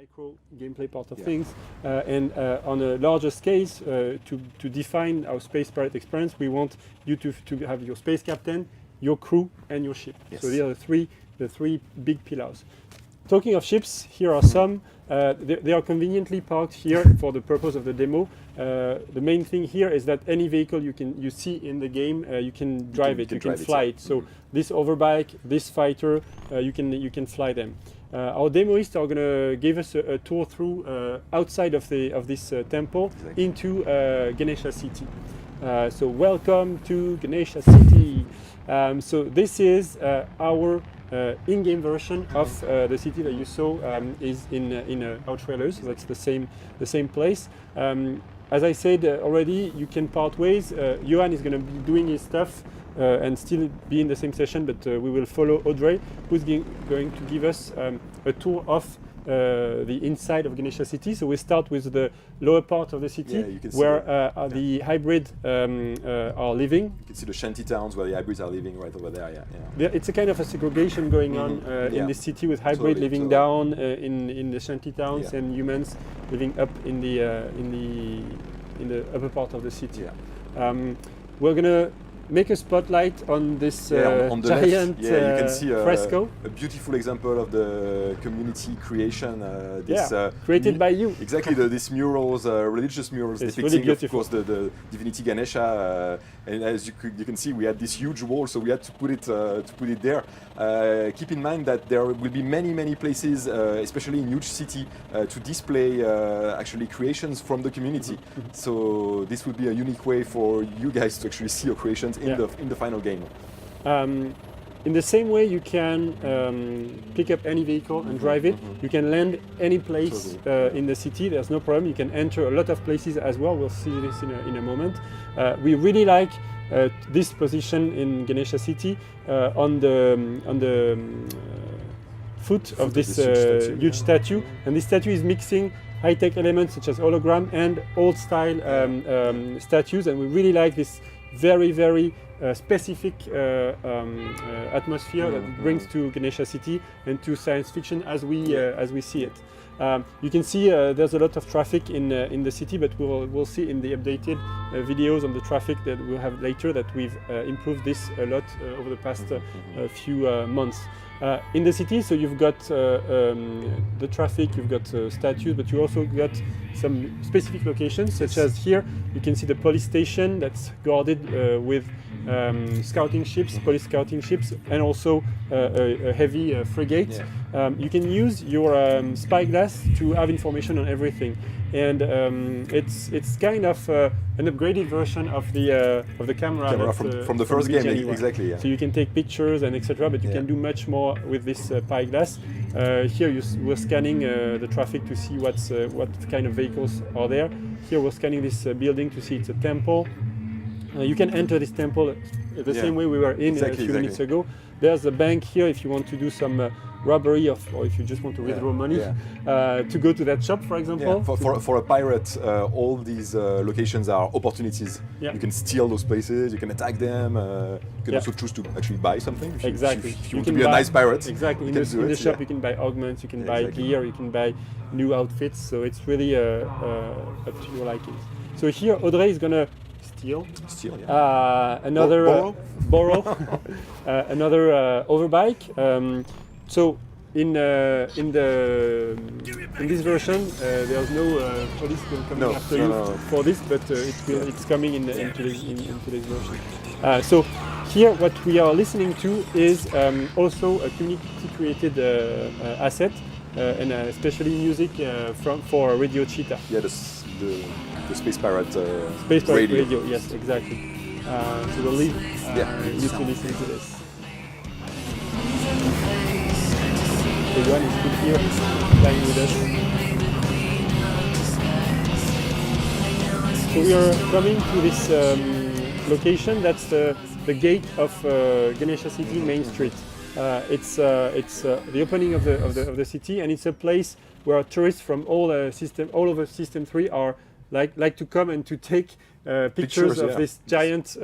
micro gameplay part of things, and on a larger scale, to define our space pirate experience, we want you to have your space captain, your crew, and your ship. Yes. So these are the three big pillars. Talking of ships, here are some. They are conveniently parked here for the purpose of the demo. The main thing here is that any vehicle you see in the game, you can drive it, you can fly it. So this overbike, this fighter, you can fly them. Our demoists are going to give us a tour through outside of this temple into Ganesha City. So welcome to Ganesha City. So this is our in-game version of the city that you saw is in our trailers. So that's the same place. As I said already, you can part ways. Johan is going to be doing his stuff and still be in the same session, but we will follow Audrey, who's going to give us a tour of the inside of Ganesha City. So we start with the lower part of the city, where the hybrid are living. You can see the shanty towns where the hybrids are living right over there. It's a kind of a segregation going on in this city, with hybrid living down in the shanty towns and humans living up in the upper part of the city. We're gonna make a spotlight on this on the giant left, you can see fresco. A beautiful example of the community creation. Created by you. Exactly, these murals, religious murals it's depicting, really of course, the divinity Ganesha. And as you can see, we had this huge wall, so we had to put it there. Keep in mind that there will be many places, especially in huge city, to display actually creations from the community. So this would be a unique way for you guys to actually see your creations in the final game. In the same way, you can pick up any vehicle and drive it. You can land any place in the city. There's no problem. You can enter a lot of places as well. We'll see this in a moment. We really like this position in Ganesha City on the foot of this huge statue. And this statue is mixing high-tech elements such as hologram and old-style statues. And we really like this very specific atmosphere that it brings to Ganesha City and to science fiction as we see it. You can see there's a lot of traffic in the city, but we'll see in the updated videos on the traffic that we'll have later that we've improved this a lot over the past few months. In the city, so you've got the traffic, you've got statues, but you also got some specific locations, such as here, you can see the police station that's guarded with scouting ships, police scouting ships, and also a heavy frigate. You can use your spyglass to have information on everything, and it's kind of an upgraded version of the camera from the first game, exactly. Yeah. So you can take pictures and etc., but you can do much more with this spyglass. Here we're scanning the traffic to see what kind of vehicles are there. Here we're scanning this building to see it's a temple. You can enter this temple the same way we were in a few minutes ago. There's a bank here if you want to do some robbery or if you just want to withdraw money to go to that shop, for example. For a pirate, all these locations are opportunities. You can steal those places, you can attack them, you can also choose to actually buy something. If you want to be a nice pirate. Exactly, in the shop you can buy augments, you can buy gear, you can buy new outfits, so it's really up to your liking. So here Audrey is going to steal another borrow another overbike. So in this version, there's no police coming after you for this, but it's coming into this version. So here, what we are listening to is also a community-created asset, and especially music for Radio Cheetah. Yeah, the Space Pirate radio. Yes, exactly. So we'll leave you to listen to this. So Johan is still here playing with us. So we are coming to this location. That's the gate of Ganesha City Main Street. It's the opening of the city, and it's a place where tourists from all over System 3 are like to come and to take pictures of this giant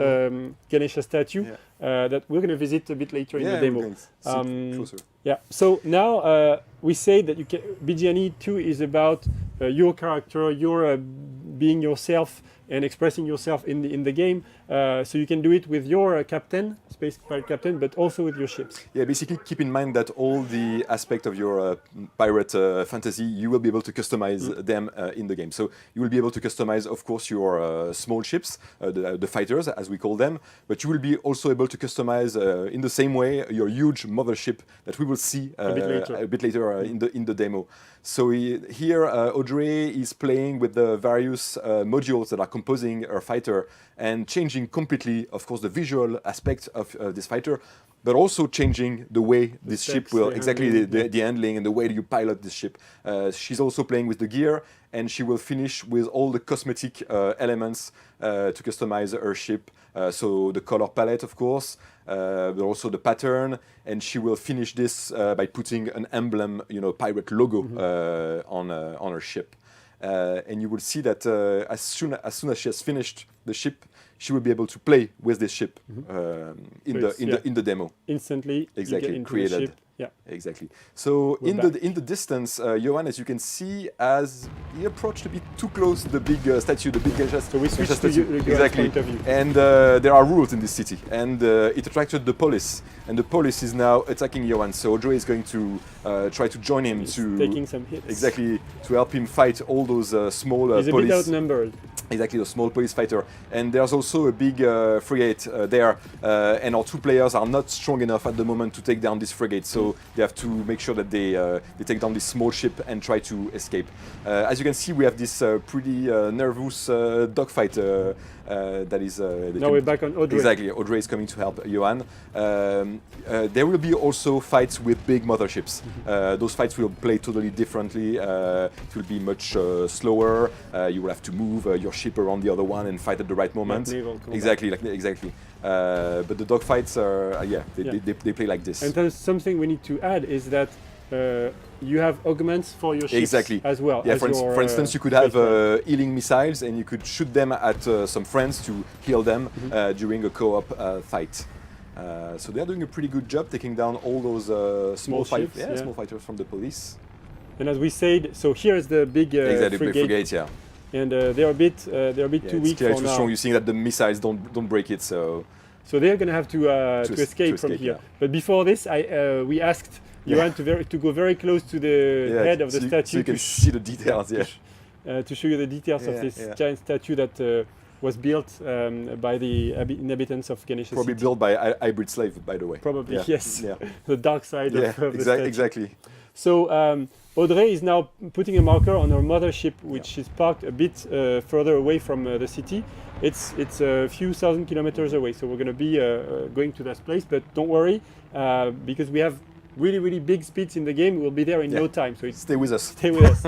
Ganesha statue. that we're going to visit a bit later in the we're demo. going to sit closer. Yeah. So now we say that BGNE 2 is about your character, your being yourself and expressing yourself in the game. So you can do it with your captain, space pirate captain, but also with your ships. Yeah, basically keep in mind that all the aspect of your pirate fantasy, you will be able to customize them in the game. So you will be able to customize, of course, your small ships, the fighters, as we call them, but you will be also able to customize in the same way your huge mothership that we will see a bit later in the demo. So here, Audrey is playing with the various modules that are composing her fighter and changing completely, of course, the visual aspect of this fighter, but also changing the way this ship will, the handling and the way you pilot this ship. She's also playing with the gear, and she will finish with all the cosmetic elements to customize her ship. So the color palette, of course, but also the pattern, and she will finish this by putting an emblem, pirate logo on her ship. And you will see that as soon as she has finished the ship, she will be able to play with this ship in the demo. Instantly, exactly, you get into created. the ship. Yeah, exactly. So in the distance, Johan, as you can see, as he approached a bit too close to the big statue, the big Ganesha statue. So we switched to the point of view. And there are rules in this city, and it attracted the police, and the police is now attacking Johan. So Audrey is going to try to join him taking some hits. Exactly, to help him fight all those small police. He's a bit outnumbered. Exactly, the small police fighter. And there's also a big frigate there, and our two players are not strong enough at the moment to take down this frigate, so they have to make sure that they take down this small ship and try to escape. As you can see, we have this pretty nervous dogfight that is... now we're back on Audrey. Exactly, Audrey is coming to help Johan. There will be also fights with big motherships. Those fights will play totally differently. It will be much slower. You will have to move your ship around the other one and fight at the right moment. Exactly. But the dogfights are, they play like this. And there's something we need to add is that you have augments for your ships as well. Yeah, for instance, you could have healing missiles, and you could shoot them at some friends to heal them during a co-op fight. So they're doing a pretty good job taking down all those small fighters from the police. And as we said, so here is the big frigate. Yeah. And they're a bit too weak for now. Strong. You see that the missiles don't break it, so they're going to have to escape from here. Yeah. But before this, we asked Johan to go very close to the head of the statue, so you can see the details. To show you the details of this giant statue that was built by the inhabitants of Ganesha Probably City. built by hybrid slave, by the way. Probably, yes. Yeah. The dark side of the statue. Exactly. So Audrey is now putting a marker on her mothership, which is parked a bit further away from the city. It's a few thousand kilometers away, so we're going to be going to that place. But don't worry, because we have really big speeds in the game. We'll be there in no time. So stay with us. Stay with us.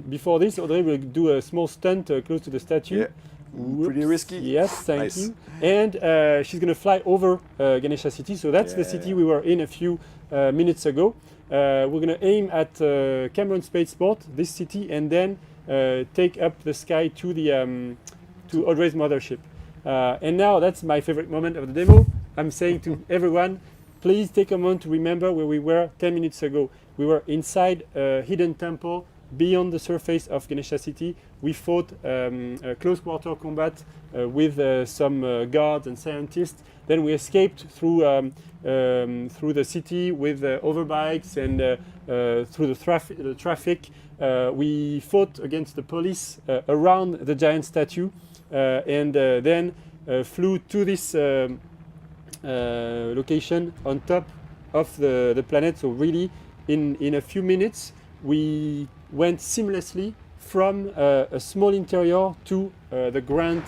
Before this, Audrey will do a small stunt close to the statue. Yeah. Pretty risky. Yes, thank you. And she's going to fly over Ganesha City. So that's the city we were in a few minutes ago. We're going to aim at Cameron Spaceport, this city, and then take up the sky to the to Audrey's mothership. And now that's my favorite moment of the demo. I'm saying to everyone, please take a moment to remember where we were 10 minutes ago. We were inside a hidden temple beyond the surface of Ganesha City. We fought a close quarter combat with some guards and scientists. Then we escaped through the city with overbikes and through the traffic. We fought against the police around the giant statue and then flew to this location on top of the planet. So really, in a few minutes, we went seamlessly from a small interior to the grand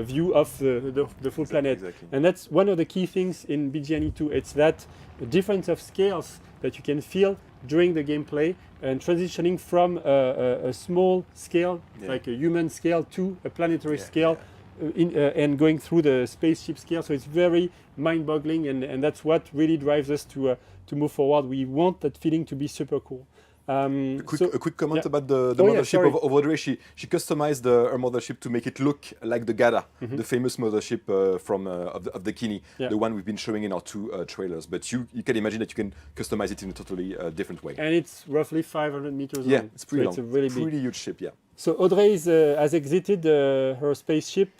view of the full planet. Exactly. And that's one of the key things in BGNE 2. It's that difference of scales that you can feel during the gameplay and transitioning from a small scale, like a human scale, to a planetary scale. And going through the spaceship scale, so it's very mind-boggling, and that's what really drives us to move forward. We want that feeling to be super cool. A quick comment about the Oh, yeah, mothership sorry. of Audrey. She customized her mothership to make it look like the Gada, the famous mothership of the Kini, the one we've been showing in our two trailers. But you can imagine that you can customize it in a totally different way. And it's roughly 500 meters long. Yeah, it's pretty long. It's a really big. Pretty huge ship, yeah. So Audrey has exited her spaceship,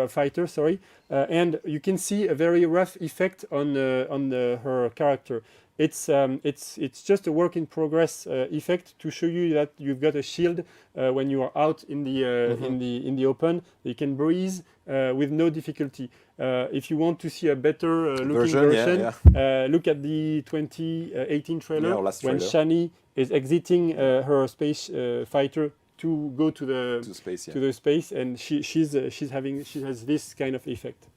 fighter, sorry, and you can see a very rough effect on her character. It's just a work in progress effect to show you that you've got a shield when you are out in the in the open. You can breathe with no difficulty. If you want to see a better looking version, look at the 2018 trailer when Shani is exiting her space fighter to go to the space, and she has this kind of effect.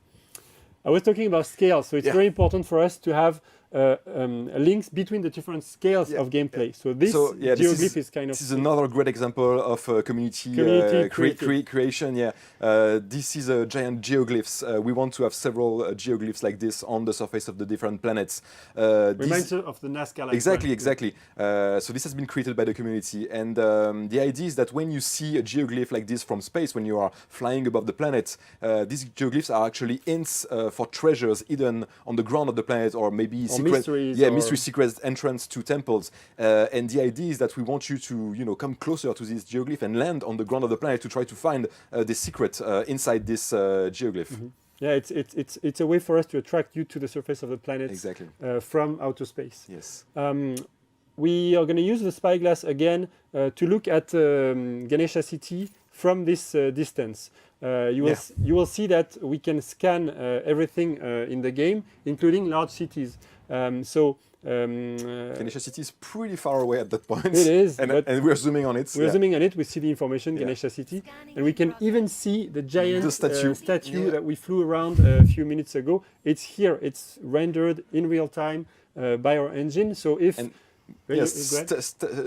I was talking about scale, so it's very important for us to have links between the different scales of gameplay. So this geoglyph is kind of... This is another great example of community creation. Yeah, this is a giant geoglyphs. We want to have several geoglyphs like this on the surface of the different planets. Reminds of the Nazca. Exactly. So this has been created by the community, and the idea is that when you see a geoglyph like this from space, when you are flying above the planet, these geoglyphs are actually hints for treasures hidden on the ground of the planet, or maybe mystery secret entrance to temples. And the idea is that we want you to come closer to this geoglyph and land on the ground of the planet to try to find the secret inside this geoglyph. Yeah, it's a way for us to attract you to the surface of the planet from outer space. Yes. We are going to use the spyglass again to look at Ganesha City from this distance. You will see that we can scan everything in the game, including large cities. Ganesha City is pretty far away at that point. It is, and we're zooming on it. We're zooming on it. We see the information, Ganesha City, and we can even see the giant statue that we flew around a few minutes ago. It's here. It's rendered in real time by our engine. So if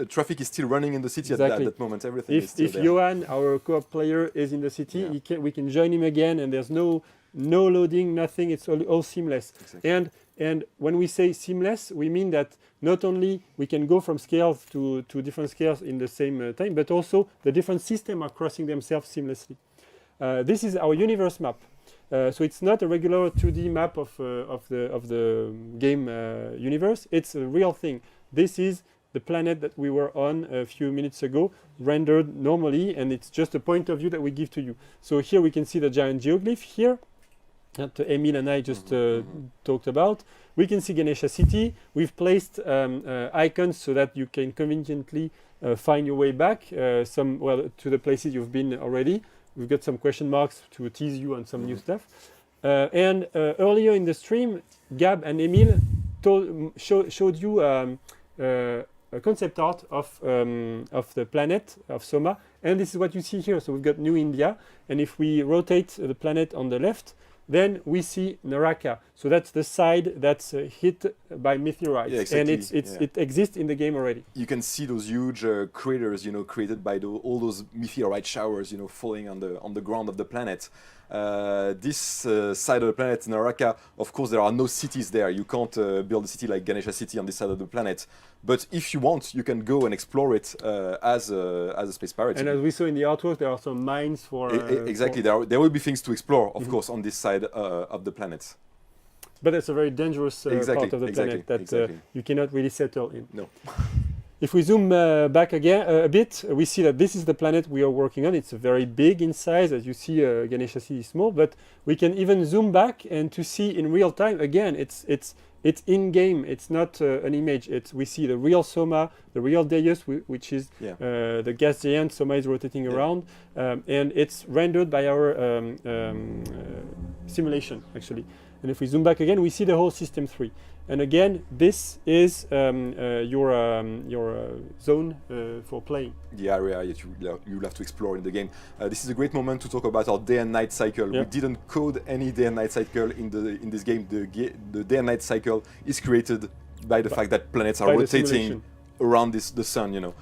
traffic is still running in the city at that moment. Everything is still there. If Johan, our co-op player, is in the city, we can join him again, and there's no loading, nothing. It's all seamless. Exactly. And when we say seamless, we mean that not only we can go from scales to different scales in the same time, but also the different systems are crossing themselves seamlessly. This is our universe map. So it's not a regular 2D map of the game universe. It's a real thing. This is the planet that we were on a few minutes ago, rendered normally, and it's just a point of view that we give to you. So here we can see the giant geoglyph here that Emil and I just talked about. We can see Ganesha City. We've placed icons so that you can conveniently find your way back to the places you've been already. We've got some question marks to tease you on some new stuff. And earlier in the stream, Gab and Emil showed you a concept art of the planet of Soma, and this is what you see here. So we've got New India, and if we rotate the planet on the left, then we see Naraka. So that's the side that's hit by meteorites, and it exists in the game already. You can see those huge craters, created by all those meteorite showers, falling on the ground of the planet. This side of the planet, Naraka, of course, there are no cities there. You can't build a city like Ganesha City on this side of the planet. But if you want, you can go and explore it as a space pirate. And as we saw in the artwork, there are some mines for... Exactly. There will be things to explore, of course, on this side of the planet. But it's a very dangerous part of the planet that you cannot really settle in. No. If we zoom back again a bit, we see that this is the planet we are working on. It's very big in size. As you see, Ganesha City is small, but we can even zoom back and to see in real time. Again, it's in-game. It's not an image. We see the real Soma, the real Deus, which is the gas giant. Soma is rotating around, and it's rendered by our simulation, actually. And if we zoom back again, we see the whole System 3. And again, this is your zone for playing. The area that you'll have to explore in the game. This is a great moment to talk about our day and night cycle. We didn't code any day and night cycle in this game. The day and night cycle is created by the fact that planets are rotating around the sun,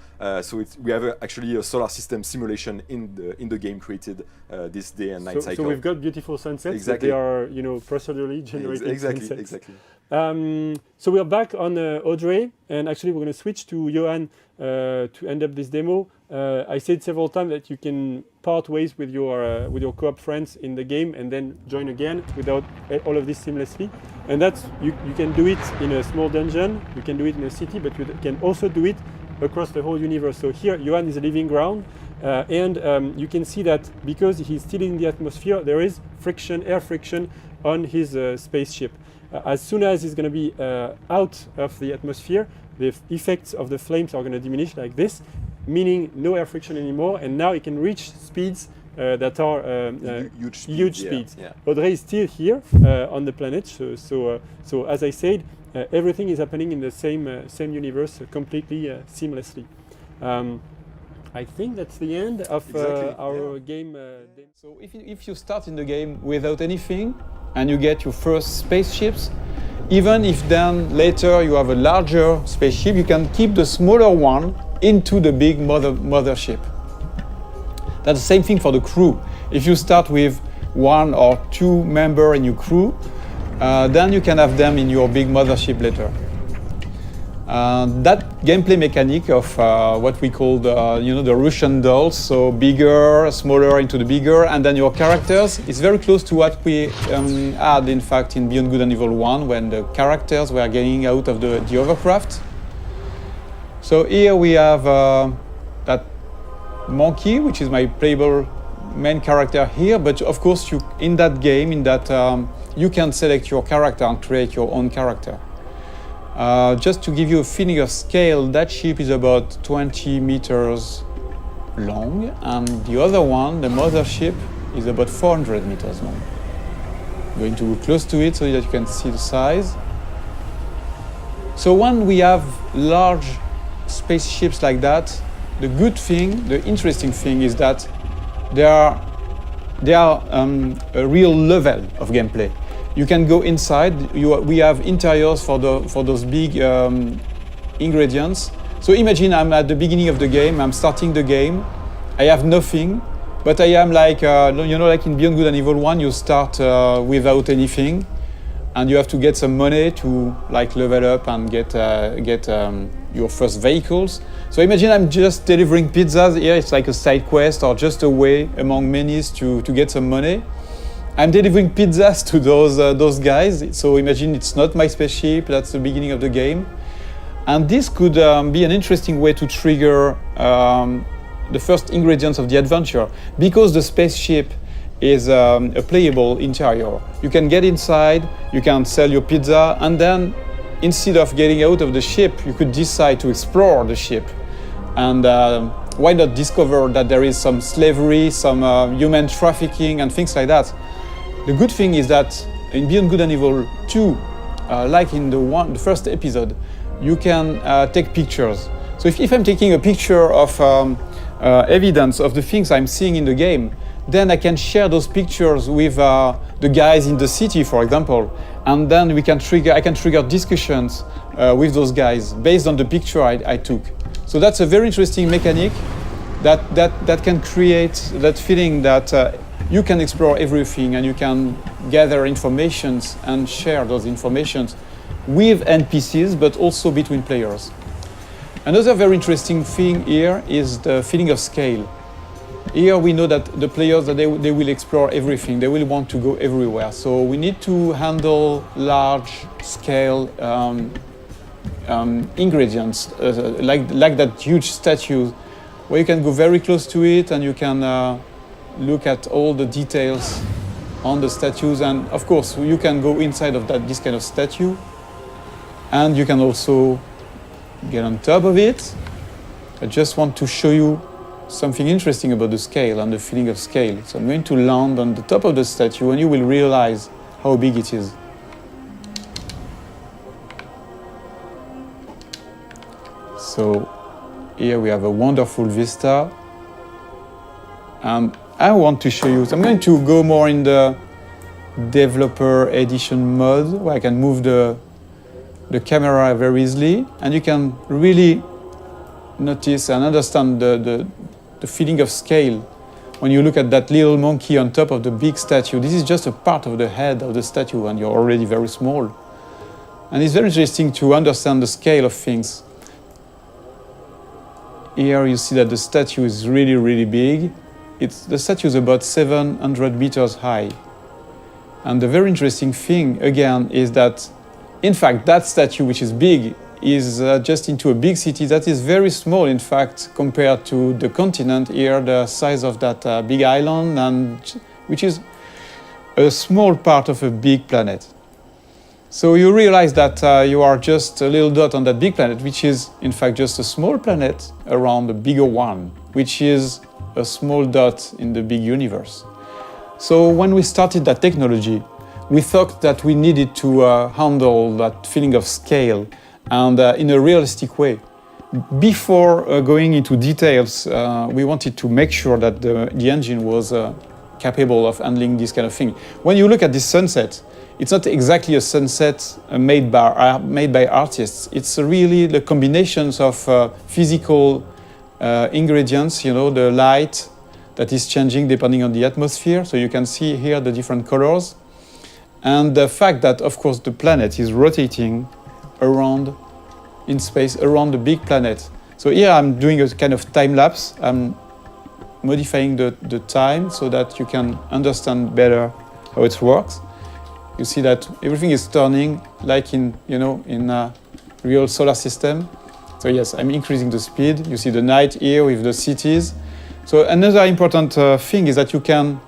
so we have actually a solar system simulation in the game created this day and night cycle. So we've got beautiful sunsets. Exactly. They are procedurally generated. Exactly. So we are back on Audrey, and actually we're going to switch to Johan to end up this demo. I said several times that you can part ways with your co-op friends in the game and then join again without all of this seamlessly. And that's you can do it in a small dungeon, you can do it in a city, but you can also do it across the whole universe. So here Johan is a living ground, and you can see that because he's still in the atmosphere, there is friction, air friction on his spaceship. As soon as he's going to be out of the atmosphere, the effects of the flames are going to diminish like this, meaning no air friction anymore, and now he can reach speeds that are huge speeds. Yeah. Audrey is still here on the planet, so as I said, everything is happening in the same universe completely seamlessly. I think that's the end of our game. So if you start in the game without anything and you get your first spaceships, even if then later you have a larger spaceship, you can keep the smaller one into the big mothership. That's the same thing for the crew. If you start with 1 or 2 members in your crew, then you can have them in your big mothership later. That gameplay mechanic of what we call the Russian dolls, so bigger, smaller into the bigger, and then your characters, is very close to what we had in fact in Beyond Good and Evil 1, when the characters were getting out of the hovercraft. So here we have that monkey, which is my playable main character here, but of course in that game, you can select your character and create your own character. Just to give you a feeling of scale, that ship is about 20 meters long, and the other one, the mothership, is about 400 meters long. I'm going to go close to it so that you can see the size. So when we have large spaceships like that, the good thing, the interesting thing is that they are a real level of gameplay. You can go inside. We have interiors for those big ingredients. So imagine I'm at the beginning of the game. I'm starting the game. I have nothing, but I am like like in Beyond Good and Evil 1, you start without anything, and you have to get some money to like level up and get your first vehicles. So imagine I'm just delivering pizzas here. It's like a side quest or just a way among many to get some money. I'm delivering pizzas to those guys. So imagine it's not my spaceship. That's the beginning of the game, and this could be an interesting way to trigger the first ingredients of the adventure, because the spaceship is a playable interior. You can get inside, you can sell your pizza, and then instead of getting out of the ship, you could decide to explore the ship. And why not discover that there is some slavery, some human trafficking and things like that. The good thing is that in Beyond Good and Evil 2, like in the first episode, you can take pictures. So if I'm taking a picture of evidence of the things I'm seeing in the game, then I can share those pictures with the guys in the city, for example, and then I can trigger discussions with those guys based on the picture I took. So that's a very interesting mechanic that can create that feeling that you can explore everything and you can gather informations and share those informations with NPCs, but also between players. Another very interesting thing here is the feeling of scale. Here we know that the players, they will explore everything. They will want to go everywhere. So we need to handle large scale ingredients, like that huge statue, where you can go very close to it and you can look at all the details on the statues. And of course, you can go inside of this kind of statue, and you can also get on top of it. I just want to show you something interesting about the scale and the feeling of scale. So I'm going to land on the top of the statue, and you will realize how big it is. So here we have a wonderful vista, and I want to show you. So I'm going to go more in the developer edition mode, where I can move the camera very easily, and you can really notice and understand the feeling of scale when you look at that little monkey on top of the big statue. This is just a part of the head of the statue, and you're already very small. And it's very interesting to understand the scale of things. Here you see that the statue is really, really big. The statue is about 700 meters high. And the very interesting thing, again, is that, in fact, that statue, which is big, is just into a big city that is very small, in fact, compared to the continent here, the size of that big island, and which is a small part of a big planet. So you realize that you are just a little dot on that big planet, which is, in fact, just a small planet around a bigger one, which is a small dot in the big universe. So when we started that technology, we thought that we needed to handle that feeling of scale and in a realistic way. Before going into details, we wanted to make sure that the engine was capable of handling this kind of thing. When you look at this sunset, it's not exactly a sunset made by artists. It's really the combinations of physical ingredients, you know, the light that is changing depending on the atmosphere. So you can see here the different colors. And the fact that, of course, the planet is rotating around in space, around the big planet. So here I'm doing a kind of time lapse. I'm modifying the time so that you can understand better how it works. You see that everything is turning like in a real solar system. So yes, I'm increasing the speed. You see the night here with the cities. So another important thing is that you can,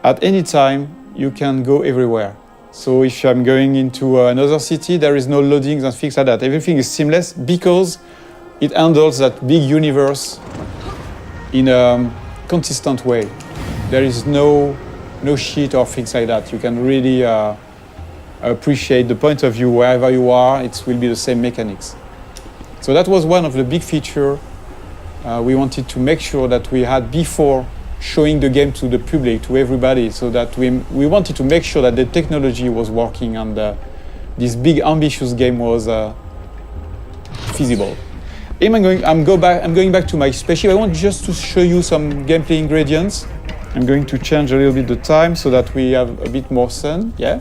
at any time, you can go everywhere. So if I'm going into another city, there is no loadings and things like that. Everything is seamless because it handles that big universe in a consistent way. There is no sheet or things like that. You can really appreciate the point of view wherever you are. It will be the same mechanics. So that was one of the big features we wanted to make sure that we had before showing the game to the public, to everybody, so that we wanted to make sure that the technology was working and this big ambitious game was feasible. I'm going back to my spaceship. I want just to show you some gameplay ingredients. I'm going to change a little bit the time so that we have a bit more sun. Yeah.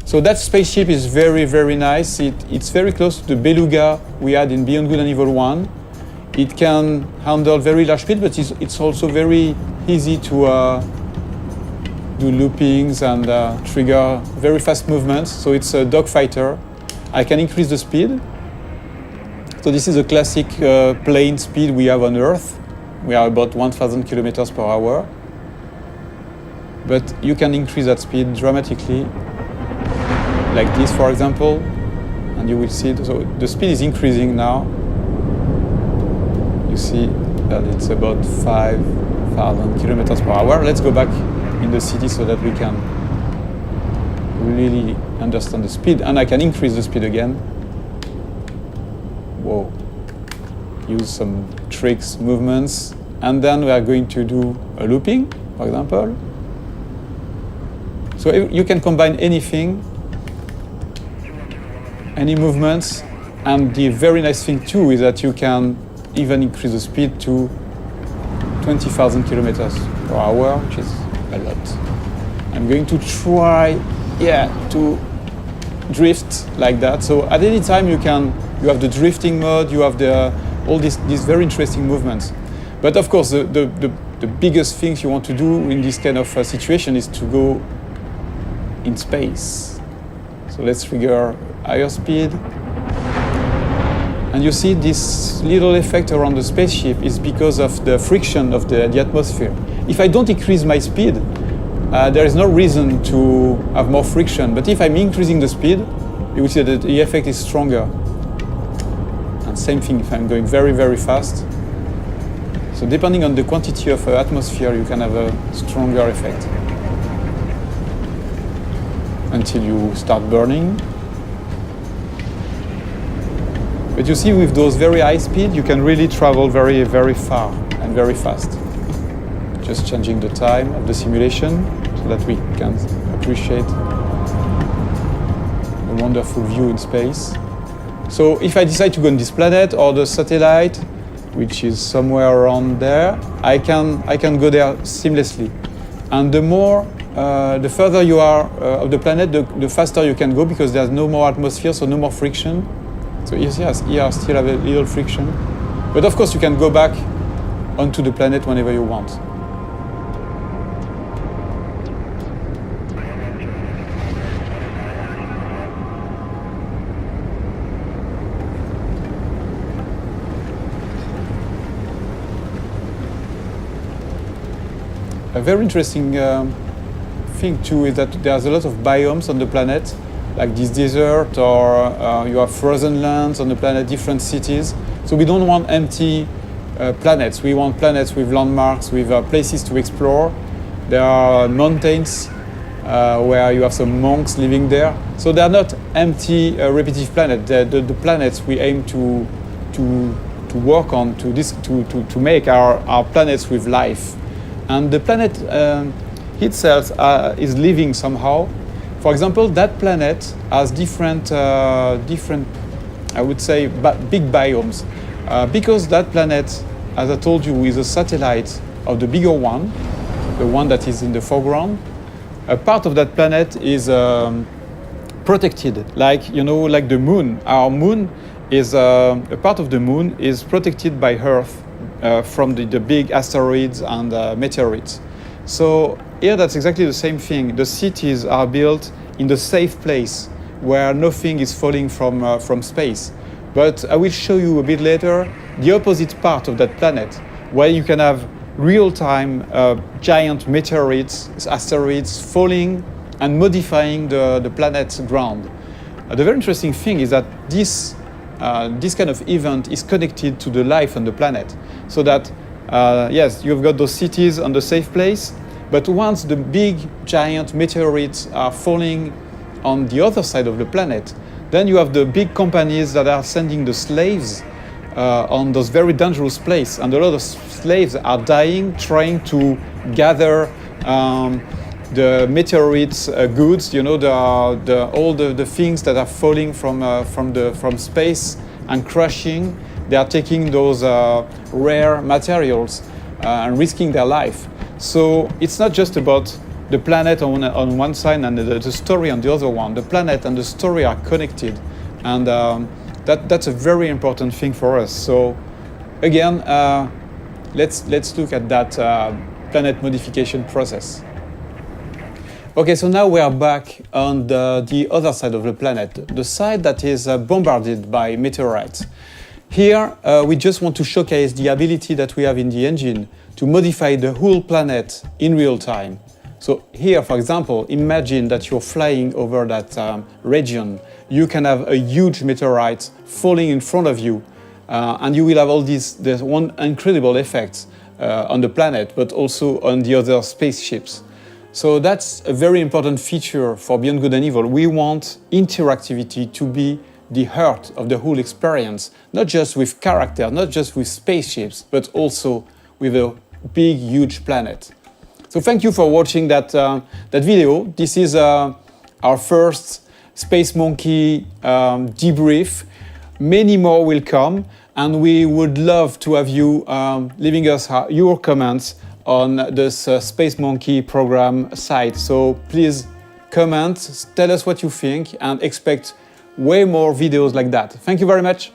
So that spaceship is very, very nice. It's very close to the Beluga we had in Beyond Good and Evil 1. It can handle very large speed, but it's also very easy to do loopings and trigger very fast movements. So it's a dogfighter. I can increase the speed. So this is a classic plane speed we have on Earth. We are about 1,000 kilometers per hour. But you can increase that speed dramatically, like this, for example, and you will see it. So the speed is increasing now. You see that it's about 5,000 kilometers per hour. Let's go back in the city so that we can really understand the speed, and I can increase the speed again. Whoa. Use some tricks, movements, and then we are going to do a looping, for example. So you can combine anything, any movements, and the very nice thing too is that you can even increase the speed to 20,000 kilometers per hour, which is a lot. I'm going to try, to drift like that. So at any time you have the drifting mode, you have all these very interesting movements. But of course, the biggest things you want to do in this kind of situation is to go in space. So let's trigger higher speed. And you see this little effect around the spaceship is because of the friction of the atmosphere. If I don't increase my speed, there is no reason to have more friction. But if I'm increasing the speed, you will see that the effect is stronger. And same thing if I'm going very, very fast. So depending on the quantity of atmosphere, you can have a stronger effect. Until you start burning. But you see, with those very high speed, you can really travel very, very far and very fast. Just changing the time of the simulation so that we can appreciate the wonderful view in space. So if I decide to go on this planet or the satellite, which is somewhere around there, I can go there seamlessly. And the more the further you are of the planet, the faster you can go because there's no more atmosphere, so no more friction. So here still have a little friction. But of course you can go back onto the planet whenever you want. A very interesting thing too is that there's a lot of biomes on the planet, like this desert, or you have frozen lands on the planet, different cities. So we don't want empty planets. We want planets with landmarks, with places to explore. There are mountains where you have some monks living there. So they are not empty, repetitive planets. The planets we aim to work on, to make our planets with life. And the planet itself is living somehow. For example, that planet has different, I would say, big biomes. Because that planet, as I told you, is a satellite of the bigger one, the one that is in the foreground. A part of that planet is protected, like the moon. Our moon is a part of the moon is protected by Earth from the big asteroids and meteorites. So here that's exactly the same thing. The cities are built in the safe place where nothing is falling from space. But I will show you a bit later the opposite part of that planet, where you can have real-time giant meteorites, asteroids falling and modifying the planet's ground. The very interesting thing is that this kind of event is connected to the life on the planet. So that, yes, you've got those cities on the safe place, but once the big giant meteorites are falling on the other side of the planet, then you have the big companies that are sending the slaves on those very dangerous places. And a lot of slaves are dying trying to gather the meteorites goods, all the things that are falling from space and crashing. They are taking those rare materials and risking their life. So it's not just about the planet on one side and the story on the other one. The planet and the story are connected, and that's a very important thing for us. So again, let's look at that planet modification process. Okay, so now we are back on the other side of the planet, the side that is bombarded by meteorites. Here, we just want to showcase the ability that we have in the engine to modify the whole planet in real time. So here, for example, imagine that you're flying over that region. You can have a huge meteorite falling in front of you, and you will have all these one incredible effects on the planet, but also on the other spaceships. So that's a very important feature for Beyond Good and Evil. We want interactivity to be the heart of the whole experience, not just with characters, not just with spaceships, but also with a big, huge planet. So thank you for watching that video. This is our first Space Monkey debrief. Many more will come, and we would love to have you leaving us your comments on this Space Monkey program site. So please comment, tell us what you think, and expect way more videos like that. Thank you very much.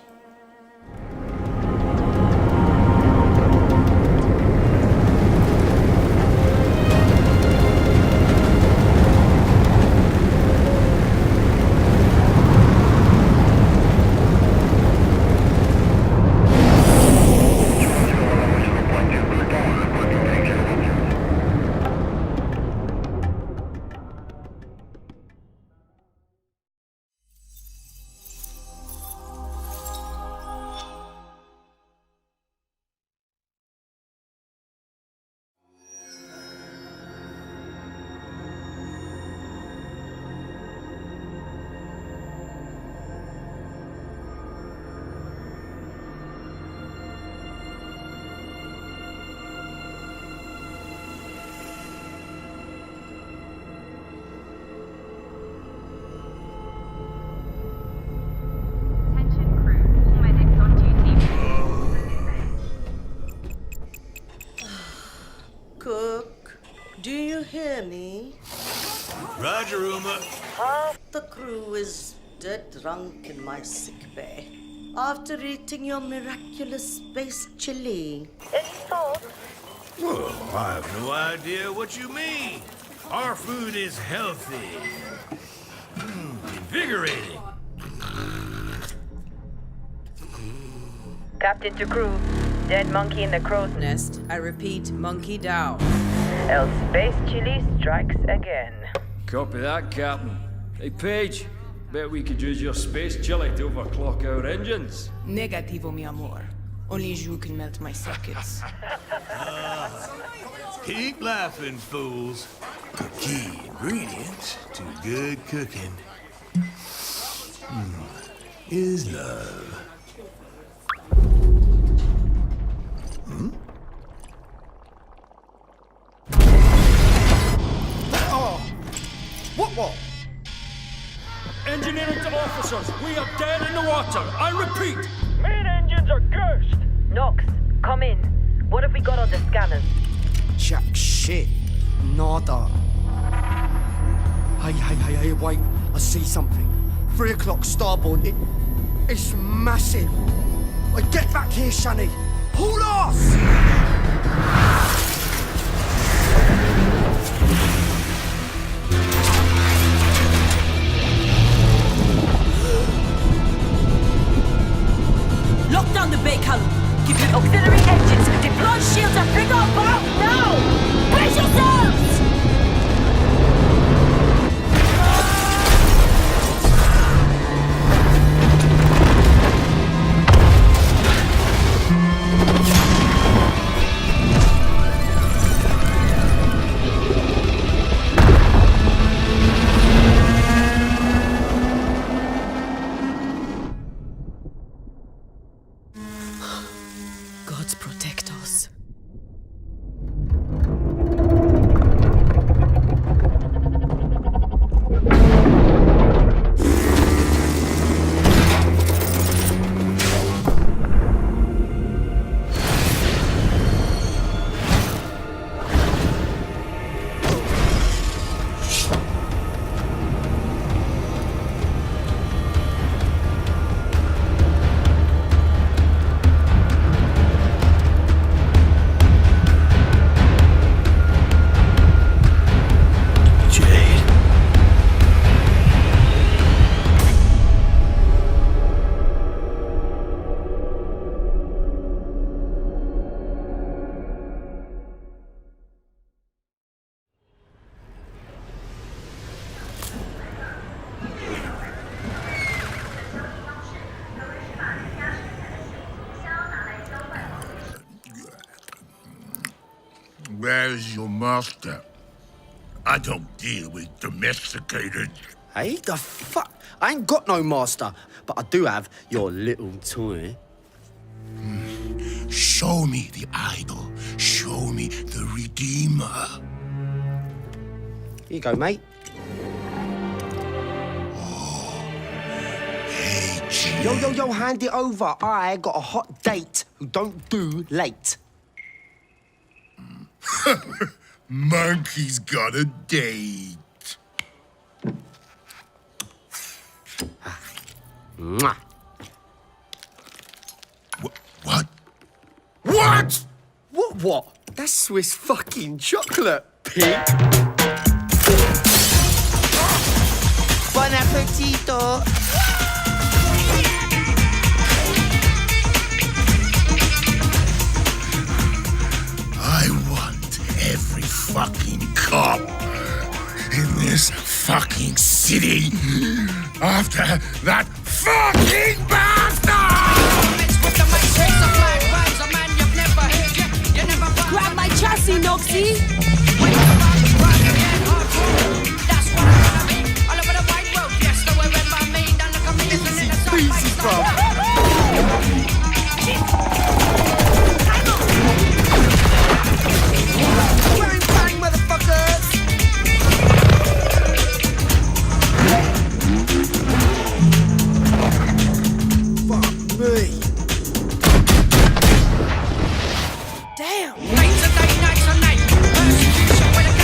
Cook, Do you hear me? Roger, Uma. Half the crew is dead drunk in my sick bay after eating your miraculous space chili. Any thoughts? Well, I have no idea what you mean. Our food is healthy. Invigorating. Captain to crew. Dead monkey in the crow's nest. I repeat, monkey down. Else space chili strikes again. Copy that, Captain. Hey, Paige. Bet we could use your space chili to overclock our engines. Negativo, mi amor. Only you can melt my sockets. Keep laughing, fools. The key ingredient to good cooking is love. What? Engineering to officers, we are dead in the water. I repeat. Main engines are cursed. Nox, come in. What have we got on the scanners? Jack shit. Nada. Hey, wait. I see something. 3 o'clock starboard. It's massive. Get back here, Shani. Hold off! Lock down the bay column. Give your auxiliary engines. Deploy shields and bring up out now! Brace yourselves! Gods protect us. Where's your master? I don't deal with domesticated. Hey, the fuck? I ain't got no master, but I do have your little toy. Show me the idol. Show me the Redeemer. Here you go, mate. Pey'j. Yo, hand it over. I got a hot date who don't do late. Monkey's got a date. Mwah. What? What? What? That's Swiss fucking chocolate, pig. Bon appetito. I want every fucking cop in this fucking city after that fucking bastard! Grab my chassis, Noxie! Easy, bro. Wearing bang, motherfuckers! Fuck me. Damn! Nights and nights and night. Persecution with a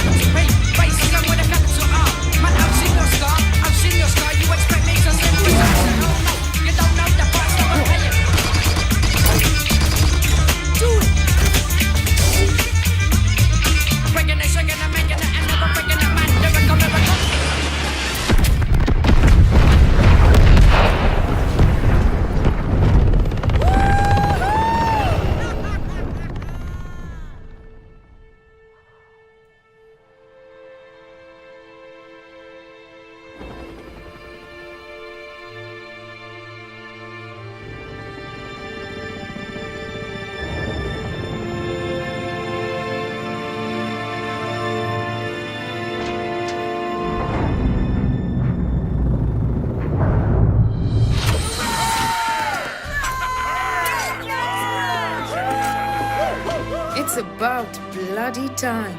It's about bloody time.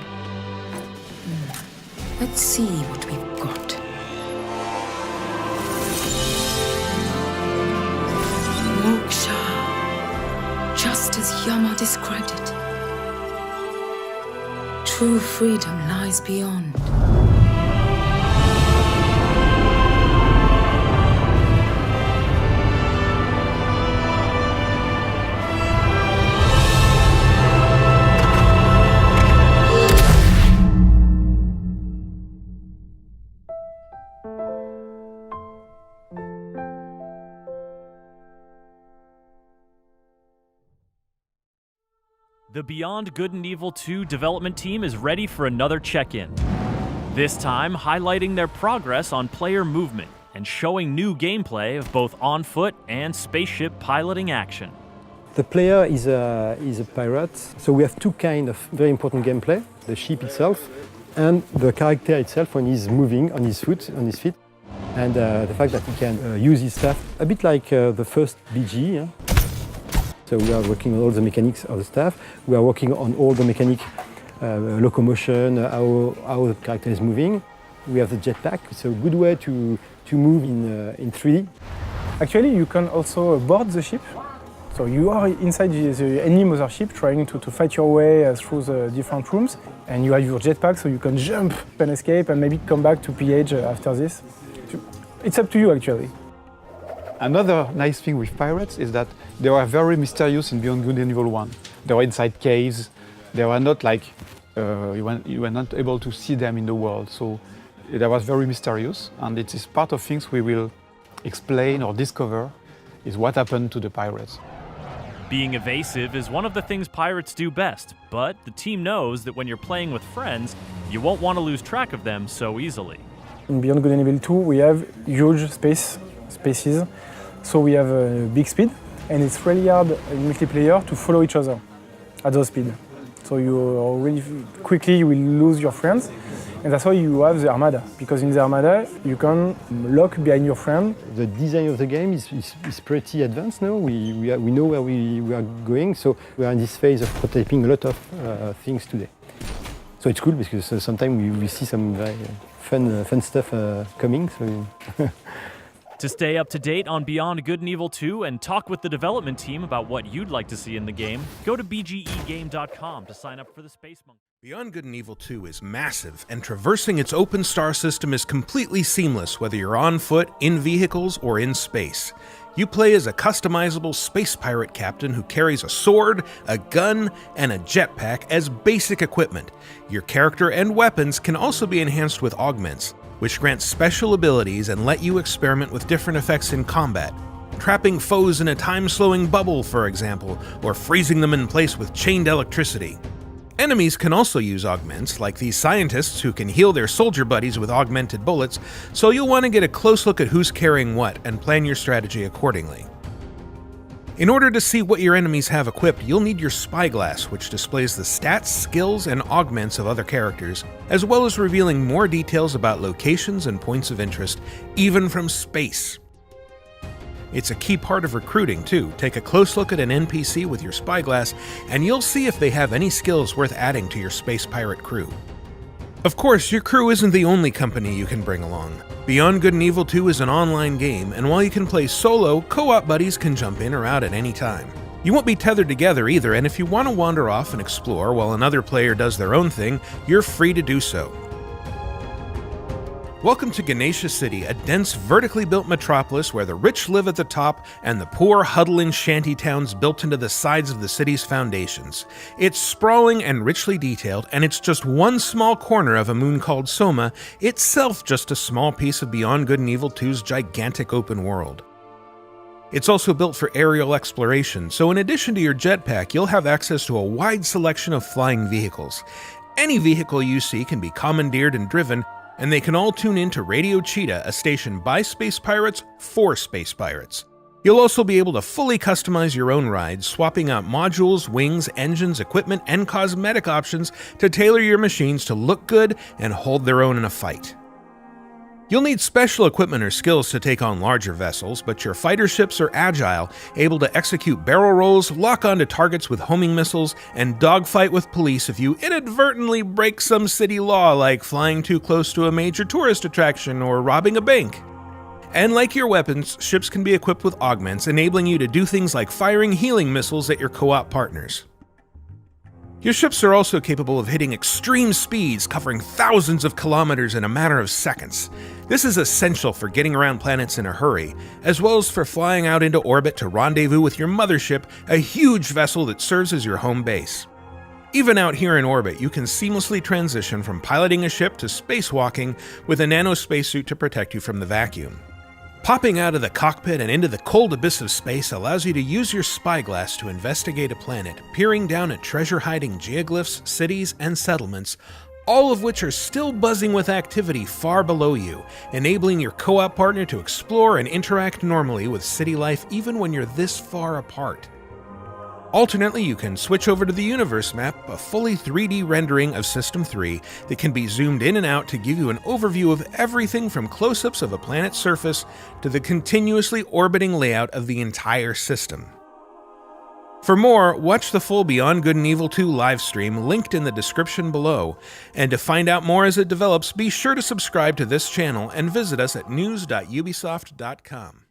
Let's see what we've got. Moksha. Just as Yama described it. True freedom lies beyond. The Beyond Good and Evil 2 development team is ready for another check-in. This time, highlighting their progress on player movement and showing new gameplay of both on-foot and spaceship piloting action. The player is a pirate, so we have two kinds of very important gameplay, the ship itself and the character itself when he's moving on his feet, and the fact that he can use his staff, a bit like the first BG. Yeah? So we are working on all the mechanics of the staff. We are working on all the mechanic, locomotion, how the character is moving. We have the jetpack. It's a good way to move in 3D. Actually, you can also board the ship. So you are inside any mothership trying to fight your way through the different rooms. And you have your jetpack, so you can jump and escape and maybe come back to pey'j after this. It's up to you, actually. Another nice thing with pirates is that they are very mysterious in Beyond Good and Evil 1. They were inside caves. They were not like, you were not able to see them in the world. So that was very mysterious. And it is part of things we will explain or discover is what happened to the pirates. Being evasive is one of the things pirates do best, but the team knows that when you're playing with friends, you won't want to lose track of them so easily. In Beyond Good and Evil 2, we have huge spaces, so we have a big speed, and it's really hard in multiplayer to follow each other at those speed. So you really quickly you will lose your friends, and that's why you have the Armada, because in the Armada you can lock behind your friend. The design of the game is pretty advanced now. We know where we are going, so we are in this phase of prototyping a lot of things today. So it's cool because sometimes we see some very fun stuff coming. So. To stay up to date on Beyond Good and Evil 2 and talk with the development team about what you'd like to see in the game, go to bgegame.com to sign up for the Space Monkey. Beyond Good and Evil 2 is massive, and traversing its open star system is completely seamless whether you're on foot, in vehicles, or in space. You play as a customizable space pirate captain who carries a sword, a gun, and a jetpack as basic equipment. Your character and weapons can also be enhanced with augments, which grant special abilities and let you experiment with different effects in combat. Trapping foes in a time-slowing bubble, for example, or freezing them in place with chained electricity. Enemies can also use augments, like these scientists who can heal their soldier buddies with augmented bullets, so you'll want to get a close look at who's carrying what and plan your strategy accordingly. In order to see what your enemies have equipped, you'll need your spyglass, which displays the stats, skills, and augments of other characters, as well as revealing more details about locations and points of interest, even from space. It's a key part of recruiting, too. Take a close look at an NPC with your spyglass, and you'll see if they have any skills worth adding to your space pirate crew. Of course, your crew isn't the only company you can bring along. Beyond Good and Evil 2 is an online game, and while you can play solo, co-op buddies can jump in or out at any time. You won't be tethered together either, and if you want to wander off and explore while another player does their own thing, you're free to do so. Welcome to Ganesha City, a dense, vertically built metropolis where the rich live at the top and the poor huddle in shanty towns built into the sides of the city's foundations. It's sprawling and richly detailed, and it's just one small corner of a moon called Soma, itself just a small piece of Beyond Good and Evil 2's gigantic open world. It's also built for aerial exploration, so in addition to your jetpack, you'll have access to a wide selection of flying vehicles. Any vehicle you see can be commandeered and driven, and they can all tune in to Radio Cheetah, a station by space pirates for space pirates. You'll also be able to fully customize your own rides, swapping out modules, wings, engines, equipment, and cosmetic options to tailor your machines to look good and hold their own in a fight. You'll need special equipment or skills to take on larger vessels, but your fighter ships are agile, able to execute barrel rolls, lock onto targets with homing missiles, and dogfight with police if you inadvertently break some city law like flying too close to a major tourist attraction or robbing a bank. And like your weapons, ships can be equipped with augments, enabling you to do things like firing healing missiles at your co-op partners. Your ships are also capable of hitting extreme speeds, covering thousands of kilometers in a matter of seconds. This is essential for getting around planets in a hurry, as well as for flying out into orbit to rendezvous with your mothership, a huge vessel that serves as your home base. Even out here in orbit, you can seamlessly transition from piloting a ship to spacewalking with a nano spacesuit to protect you from the vacuum. Popping out of the cockpit and into the cold abyss of space allows you to use your spyglass to investigate a planet, peering down at treasure-hiding geoglyphs, cities, and settlements, all of which are still buzzing with activity far below you, enabling your co-op partner to explore and interact normally with city life even when you're this far apart. Alternately, you can switch over to the universe map, a fully 3D rendering of System 3 that can be zoomed in and out to give you an overview of everything from close-ups of a planet's surface to the continuously orbiting layout of the entire system. For more, watch the full Beyond Good and Evil 2 livestream linked in the description below, and to find out more as it develops, be sure to subscribe to this channel and visit us at news.ubisoft.com.